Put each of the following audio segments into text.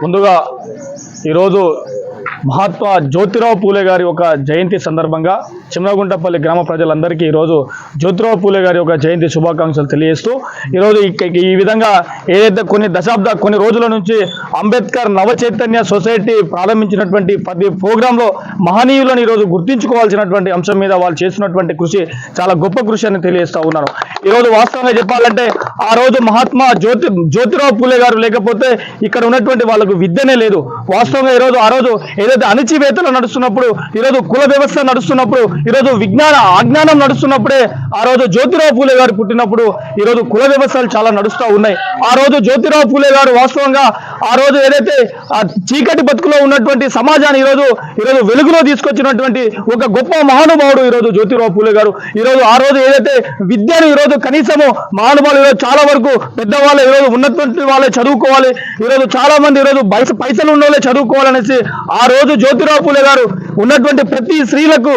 ముందుగా ఈరోజు మహాత్మా జ్యోతిరావు పూలే గారి ఒక జయంతి సందర్భంగా చిమ్నగుంటపల్లి గ్రామ ప్రజలందరికీ ఈరోజు జ్యోతిరావు పూలే గారి ఒక జయంతి శుభాకాంక్షలు తెలియజేస్తూ ఈరోజు ఈ విధంగా ఏదైతే కొన్ని రోజుల నుంచి అంబేద్కర్ నవ చైతన్య సొసైటీ ప్రారంభించినటువంటి 10 ప్రోగ్రాంలో మహనీయులను ఈరోజు గుర్తించుకోవాల్సినటువంటి అంశం మీద వాళ్ళు చేసినటువంటి కృషి చాలా గొప్ప కృషి అని తెలియజేస్తూ ఉన్నాను. ఈరోజు వాస్తవంగా చెప్పాలంటే ఆ రోజు మహాత్మా జ్యోతిరావు పూలే గారు లేకపోతే ఇక్కడ ఉన్నటువంటి వాళ్ళకు విద్యనే లేదు. వాస్తవంగా ఈరోజు ఆ రోజు ఏదైతే అణచివేతలు నడుస్తున్నప్పుడు, ఈరోజు కుల వ్యవస్థ నడుస్తున్నప్పుడు, ఈరోజు అజ్ఞానం నడుస్తున్నప్పుడే ఆ రోజు జ్యోతిరావు పూలే గారు పుట్టినప్పుడు ఈరోజు కుల వ్యవస్థలు చాలా నడుస్తూ ఉన్నాయి. ఆ రోజు జ్యోతిరావు పూలే గారు వాస్తవంగా ఆ రోజు ఏదైతే చీకటి బతుకులో ఉన్నటువంటి సమాజాన్ని ఈరోజు వెలుగులో తీసుకొచ్చినటువంటి ఒక గొప్ప మహానుభావుడు ఈరోజు జ్యోతిరావు పూలే గారు. ఈరోజు ఆ రోజు ఏదైతే విద్యను ఈరోజు కనీసము మహానుభావులు ఈరోజు చాలా వరకు పెద్దవాళ్ళు ఈరోజు ఉన్నటువంటి వాళ్ళే చదువుకోవాలి, ఈరోజు చాలా మంది ఈరోజు పైసలు ఉన్న వాళ్ళే చదువుకోవాలనేసి ఆ రోజు జ్యోతిరావు పూలే గారు ఉన్నటువంటి ప్రతి స్త్రీలకు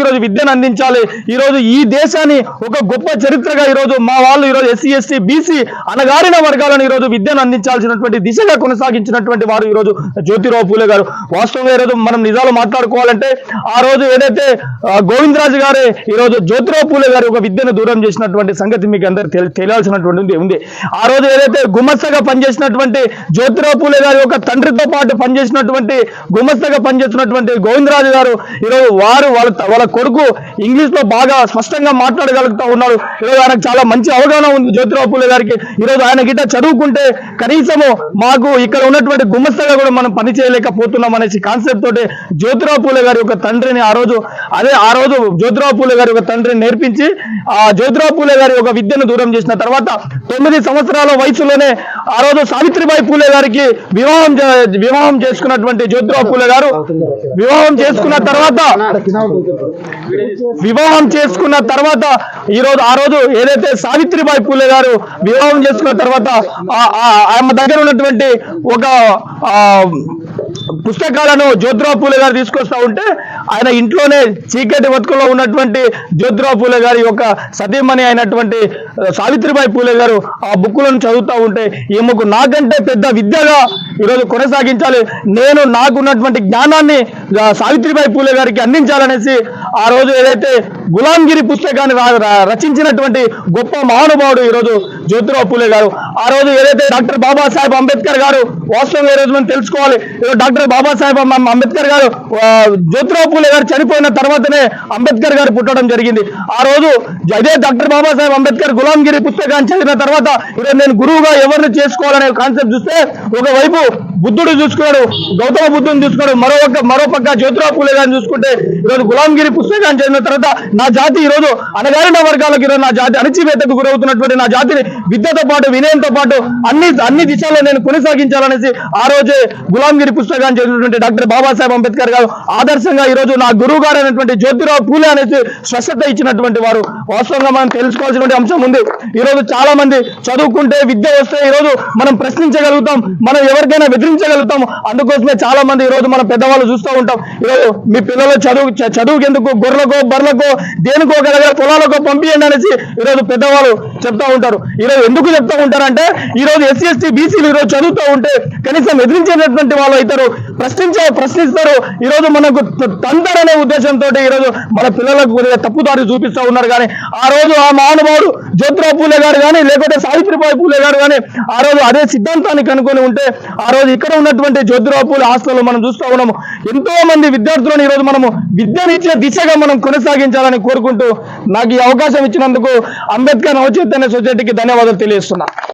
ఈరోజు విద్యను అందించాలి. ఈరోజు ఈ దేశాన్ని ఒక గొప్ప చరిత్రగా ఈరోజు మా వాళ్ళు ఈరోజు ఎస్సీ ఎస్టీ బీసీ అనగారిన వర్గాలను ఈరోజు విద్యను అందించాల్సినటువంటి దిశగా కొనసాగించినటువంటి వారు ఈరోజు జ్యోతిరావు పూలే గారు. వాస్తవంగా ఈరోజు మనం నిజాలు మాట్లాడుకోవాలంటే ఆ రోజు ఏదైతే గోవిందరాజు గారే ఈరోజు జ్యోతిరావు పూలే గారు ఒక విద్యను దూరం చేసినటువంటి సంగతి మీకు అందరు తెలియాల్సినటువంటి ఉంది. ఆ రోజు ఏదైతే గుమస్తగా పనిచేసినటువంటి జ్యోతిరావు పూలే గారి ఒక తండ్రితో పాటు పనిచేసినటువంటి గుమస్తగా పనిచేస్తున్నటువంటి గోవిందరాజు గారు ఈరోజు వాళ్ళ కొడుకు ఇంగ్లీష్ లో బాగా స్పష్టంగా మాట్లాడగలుగుతూ ఉన్నారు. ఈరోజు ఆయనకు చాలా మంచి అవగాహన ఉంది జ్యోతిరావు పూలే గారికి. ఈరోజు ఆయన గిట్ట చదువుకుంటే కనీసము మాకు ఇక్కడ ఉన్నటువంటి గుమస్తగా కూడా మనం పని చేయలేకపోతున్నాం అనేసి కాన్సెప్ట్ తోటి జ్యోతిరావు పూలే గారి యొక్క తండ్రిని ఆ రోజు జ్యోతిరావు పూలే గారి యొక్క తండ్రిని నేర్పించి ఆ జ్యోతిరావు పూలే గారి ఒక విద్యను దూరం చేసిన తర్వాత 9 సంవత్సరాల వయసులోనే ఆ రోజు సావిత్రిబాయి పూలే గారికి వివాహం చేసుకున్నటువంటి జ్యోతిరావు పూలే గారు వివాహం చేసుకున్న తర్వాత ఈరోజు ఆ రోజు ఏదైతే సావిత్రిబాయి పూలే గారు వివాహం చేసుకున్న తర్వాత ఆమె దగ్గర ఉన్నటువంటి ఒక పుస్తకాలను జ్యోతిరావు పూలే గారు తీసుకొస్తా ఉంటే ఆయన ఇంట్లోనే చీకటి బతుకులో ఉన్నటువంటి జ్యోతిరావు పూలే గారి యొక్క సతీమణి అయినటువంటి సావిత్రిబాయి పూలే గారు ఆ బుక్కులను చదువుతూ ఉంటే ఈమెకు నాకంటే పెద్ద విద్యగా ఈరోజు కొనసాగించాలి, నేను నాకున్నటువంటి జ్ఞానాన్ని సావిత్రిబాయి పూలే గారికి అందించాలనేసి ఆ రోజు ఏదైతే గులాంగిరి పుస్తకాన్ని రచించినటువంటి గొప్ప మహానుభావుడు ఈరోజు జ్యోతిరావు పూలే గారు. ఆ రోజు ఏదైతే డాక్టర్ బాబాసాహెబ్ అంబేద్కర్ గారు వాస్తవంగా ఈరోజు మనం తెలుసుకోవాలి, డాక్టర్ బాబాసాహెబ్ అంబేద్కర్ గారు జ్యోతిరావు పూలే గారు చనిపోయిన తర్వాతనే అంబేద్కర్ గారు పుట్టడం జరిగింది. ఆ రోజు అదే డాక్టర్ బాబాసాహెబ్ అంబేద్కర్ గులాంగిరి పుస్తకాన్ని చదివిన తర్వాత ఈరోజు నేను గురువుగా ఎవరిని చేసుకోవాలనే కాన్సెప్ట్ చూస్తే ఒకవైపు బుద్ధుడు చూసుకున్నాడు, గౌతమ బుద్ధుని చూసుకున్నాడు, మరో పక్క జ్యోతిరావు పూలే గారిని చూసుకుంటే ఈరోజు గులాంగిరి పుస్తకాన్ని చదివిన తర్వాత నా జాతి ఈరోజు అణగారిన వర్గాలకు ఈరోజు నా జాతి అణచివేతకు గురవుతున్నటువంటి నా జాతిని విద్యతో పాటు వినయంతో పాటు అన్ని దిశల్లో నేను కొనసాగించాలనేసి ఆ రోజే గులాంగిరి పుస్తకాన్ని చదివినటువంటి డాక్టర్ బాబాసాహెబ్ అంబేద్కర్ గారు ఆదర్శంగా ఈరోజు నా గురువు గారు అయినటువంటి జ్యోతిరావు పూలే అనేసి స్పష్టత ఇచ్చినటువంటి వారు. వాస్తవంగా మనం తెలుసుకోవాల్సినటువంటి అంశం ఉంది. ఈరోజు చాలా మంది చదువుకుంటే విద్య వస్తే ఈరోజు మనం ప్రశ్నించగలుగుతాం, మనం ఎవరికైనా బెదిరించగలుగుతాం. అందుకోసమే చాలా మంది ఈరోజు మన పెద్దవాళ్ళు చూస్తూ ఉంటాం, ఈరోజు మీ పిల్లలు చదువుకెందుకు గొర్రెలకో బర్రెలకో దేనికో కదా పొలాలకో పంపియండి అనేసి ఈరోజు పెద్దవాళ్ళు చెప్తా ఉంటారు. ఈరోజు ఎందుకు చెప్తా ఉంటారంటే ఈరోజు ఎస్సీ ఎస్టీ బీసీలు ఈరోజు చదువుతూ ఉంటే కనీసం ఎదిరించేటటువంటి వాళ్ళు అవుతారు, ప్రశ్నిస్తారు. ఈరోజు మనకు తంతారనే ఉద్దేశంతో ఈరోజు మన పిల్లలకు తప్పుదారి చూపిస్తూ ఉన్నారు. కానీ ఆ రోజు ఆ మహానుభావుడు జ్యోతిరావు పూలే గారు కానీ లేకపోతే సావిత్రిబాయి పూలే గారు కానీ ఆ రోజు అదే సిద్ధాంతాన్ని కనుక్కొని ఉంటే ఆ రోజు ఇక్కడ ఉన్నటువంటి జ్యోతిరావు పూలే హాస్టల్లో మనం చూస్తూ ఉన్నాము. ఎంతో మంది విద్యార్థులను ఈరోజు మనము విద్యనిచ్చే దిశగా మనం కొనసాగించాలని కోరుకుంటూ నాకు ఈ అవకాశం ఇచ్చినందుకు అంబేద్కర్ నవ చైతన్య సొసైటీకి ధన్యవాదాలు తెలియజేస్తున్నా.